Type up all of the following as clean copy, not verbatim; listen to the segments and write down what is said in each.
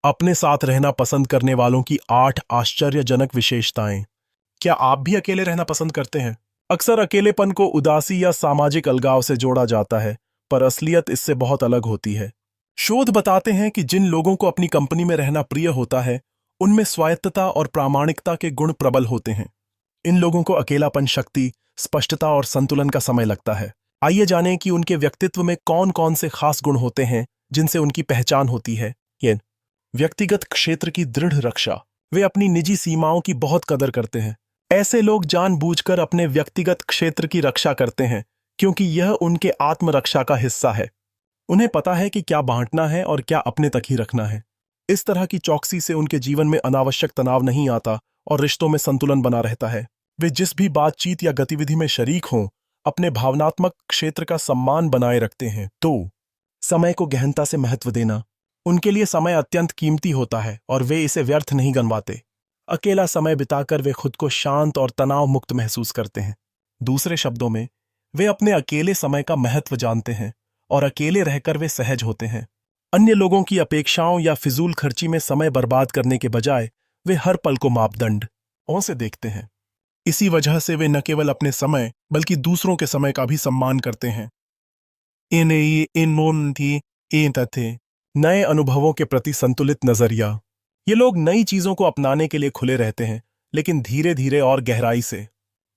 अपने साथ रहना पसंद करने वालों की 8 आश्चर्यजनक विशेषताएं। क्या आप भी अकेले रहना पसंद करते हैं? अक्सर अकेलेपन को उदासी या सामाजिक अलगाव से जोड़ा जाता है, पर असलियत इससे बहुत अलग होती है। शोध बताते हैं कि जिन लोगों को अपनी कंपनी में रहना प्रिय होता है, उनमें स्वायत्तता और प्रामाणिकता के गुण प्रबल होते हैं। इन लोगों को अकेलापन शक्ति, स्पष्टता और संतुलन का समय लगता है। आइए जानें कि उनके व्यक्तित्व में कौन कौन से खास गुण होते हैं जिनसे उनकी पहचान होती है। ये व्यक्तिगत क्षेत्र की दृढ़ रक्षा। वे अपनी निजी सीमाओं की बहुत कदर करते हैं। ऐसे लोग जानबूझकर अपने व्यक्तिगत क्षेत्र की रक्षा करते हैं, क्योंकि यह उनके आत्मरक्षा का हिस्सा है। उन्हें पता है कि क्या बांटना है और क्या अपने तक ही रखना है। इस तरह की चौकसी से उनके जीवन में अनावश्यक तनाव नहीं आता और रिश्तों में संतुलन बना रहता है। वे जिस भी बातचीत या गतिविधि में शरीक हों, अपने भावनात्मक क्षेत्र का सम्मान बनाए रखते हैं। तो समय को गहनता से महत्व देना। उनके लिए समय अत्यंत कीमती होता है और वे इसे व्यर्थ नहीं गंवाते। अकेला समय बिताकर वे खुद को शांत और तनाव मुक्त महसूस करते हैं। दूसरे शब्दों में, वे अपने अकेले समय का महत्व जानते हैं और अकेले रहकर वे सहज होते हैं। अन्य लोगों की अपेक्षाओं या फिजूल खर्ची में समय बर्बाद करने के बजाय वे हर पल को मापदंडों से देखते हैं। इसी वजह से वे न केवल अपने समय बल्कि दूसरों के समय का भी सम्मान करते हैं। नए अनुभवों के प्रति संतुलित नजरिया। ये लोग नई चीजों को अपनाने के लिए खुले रहते हैं, लेकिन धीरे धीरे और गहराई से।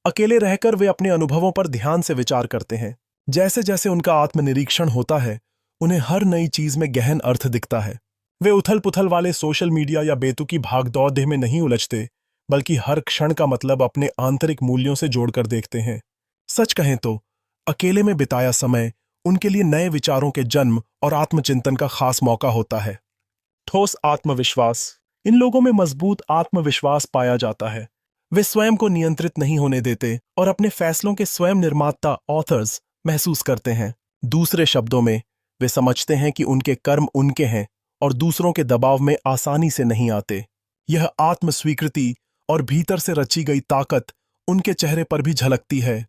अकेले रहकर वे अपने अनुभवों पर ध्यान से विचार करते हैं। जैसे जैसे उनका आत्मनिरीक्षण होता है, उन्हें हर नई चीज में गहन अर्थ दिखता है। वे उथल पुथल वाले सोशल मीडिया या बेतुकी भागदौड़ में नहीं उलझते, बल्कि हर क्षण का मतलब अपने आंतरिक मूल्यों से जोड़कर देखते हैं। सच कहें तो अकेले में बिताया समय उनके लिए नए विचारों के जन्म और आत्मचिंतन का खास मौका होता है। ठोस आत्मविश्वास। इन लोगों में मजबूत आत्मविश्वास पाया जाता है। वे स्वयं को नियंत्रित नहीं होने देते और अपने फैसलों के स्वयं निर्माता ऑथर्स महसूस करते हैं। दूसरे शब्दों में, वे समझते हैं कि उनके कर्म उनके हैं और दूसरों के दबाव में आसानी से नहीं आते। यह आत्मस्वीकृति और भीतर से रची गई ताकत उनके चेहरे पर भी झलकती है।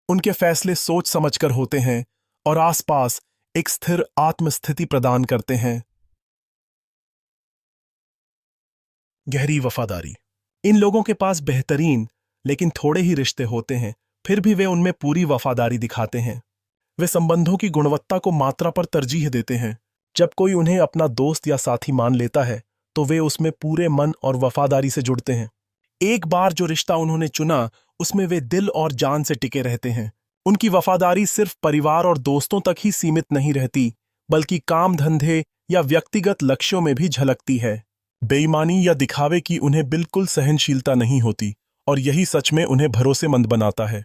उनके फैसले सोच समझकर होते हैं और आसपास एक स्थिर आत्मस्थिति प्रदान करते हैं। गहरी वफादारी। इन लोगों के पास बेहतरीन लेकिन थोड़े ही रिश्ते होते हैं, फिर भी वे उनमें पूरी वफादारी दिखाते हैं। वे संबंधों की गुणवत्ता को मात्रा पर तरजीह देते हैं। जब कोई उन्हें अपना दोस्त या साथी मान लेता है, तो वे उसमें पूरे मन और वफादारी से जुड़ते हैं। एक बार जो रिश्ता उन्होंने चुना, उसमें वे दिल और जान से टिके रहते हैं। उनकी वफादारी सिर्फ परिवार और दोस्तों तक ही सीमित नहीं रहती, बल्कि काम धंधे या व्यक्तिगत लक्ष्यों में भी झलकती है। बेईमानी या दिखावे की उन्हें बिल्कुल सहनशीलता नहीं होती, और यही सच में उन्हें भरोसेमंद बनाता है।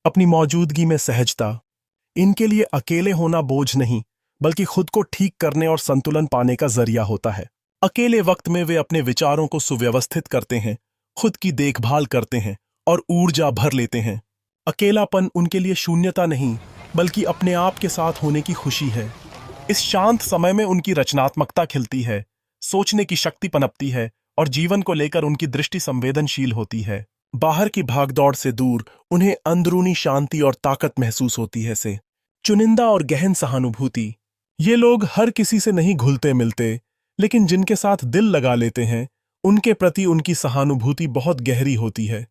अपनी मौजूदगी में सहजता। इनके लिए अकेले होना बोझ नहीं, बल्कि खुद को ठीक करने और संतुलन पाने का जरिया होता है। अकेले वक्त में वे अपने विचारों को सुव्यवस्थित करते हैं, खुद की देखभाल करते हैं और ऊर्जा भर लेते हैं। अकेलापन उनके लिए शून्यता नहीं, बल्कि अपने आप के साथ होने की खुशी है। इस शांत समय में उनकी रचनात्मकता खिलती है, सोचने की शक्ति पनपती है और जीवन को लेकर उनकी दृष्टि संवेदनशील होती है। बाहर की भागदौड़ से दूर उन्हें अंदरूनी शांति और ताकत महसूस होती है। से चुनिंदा और गहन सहानुभूति। ये लोग हर किसी से नहीं घुलते मिलते, लेकिन जिनके साथ दिल लगा लेते हैं, उनके प्रति उनकी सहानुभूति बहुत गहरी होती है।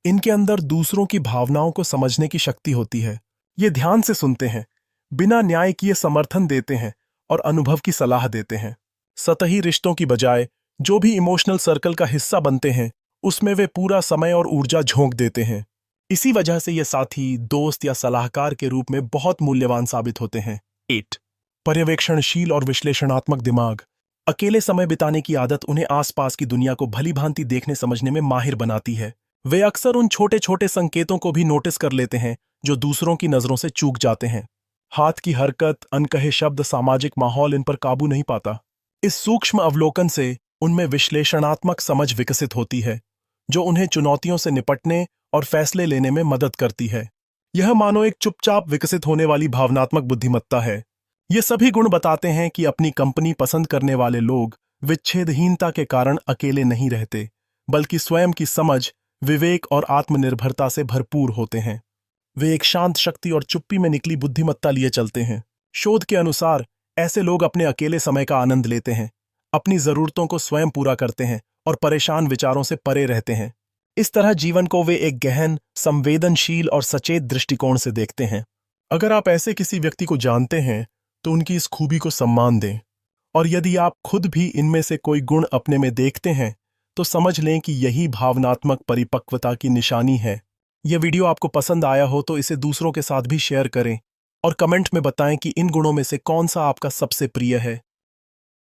इनके अंदर दूसरों की भावनाओं को समझने की शक्ति होती है। ये ध्यान से सुनते हैं, बिना न्याय किए समर्थन देते हैं और अनुभव की सलाह देते हैं। सतही रिश्तों की बजाय जो भी इमोशनल सर्कल का हिस्सा बनते हैं, उसमें वे पूरा समय और ऊर्जा झोंक देते हैं। इसी वजह से ये साथी, दोस्त या सलाहकार के रूप में बहुत मूल्यवान साबित होते हैं। 8 पर्यवेक्षणशील और विश्लेषणात्मक दिमाग। अकेले समय बिताने की आदत उन्हें आसपास की दुनिया को भली भांति देखने समझने में माहिर बनाती है। वे अक्सर उन छोटे छोटे संकेतों को भी नोटिस कर लेते हैं जो दूसरों की नजरों से चूक जाते हैं। हाथ की हरकत, अनकहे शब्द, सामाजिक माहौल इन पर काबू नहीं पाता। इस सूक्ष्म अवलोकन से उनमें विश्लेषणात्मक समझ विकसित होती है, जो उन्हें चुनौतियों से निपटने और फैसले लेने में मदद करती है। यह मानो एक चुपचाप विकसित होने वाली भावनात्मक बुद्धिमत्ता है। ये सभी गुण बताते हैं कि अपनी कंपनी पसंद करने वाले लोग विच्छेदहीनता के कारण अकेले नहीं रहते, बल्कि स्वयं की समझ, विवेक और आत्मनिर्भरता से भरपूर होते हैं। वे एक शांत शक्ति और चुप्पी में निकली बुद्धिमत्ता लिए चलते हैं। शोध के अनुसार ऐसे लोग अपने अकेले समय का आनंद लेते हैं, अपनी जरूरतों को स्वयं पूरा करते हैं और परेशान विचारों से परे रहते हैं। इस तरह जीवन को वे एक गहन, संवेदनशील और सचेत दृष्टिकोण से देखते हैं। अगर आप ऐसे किसी व्यक्ति को जानते हैं तो उनकी इस खूबी को सम्मान दें, और यदि आप खुद भी इनमें से कोई गुण अपने में देखते हैं तो समझ लें कि यही भावनात्मक परिपक्वता की निशानी है। यह वीडियो आपको पसंद आया हो तो इसे दूसरों के साथ भी शेयर करें और कमेंट में बताएं कि इन गुणों में से कौन सा आपका सबसे प्रिय है।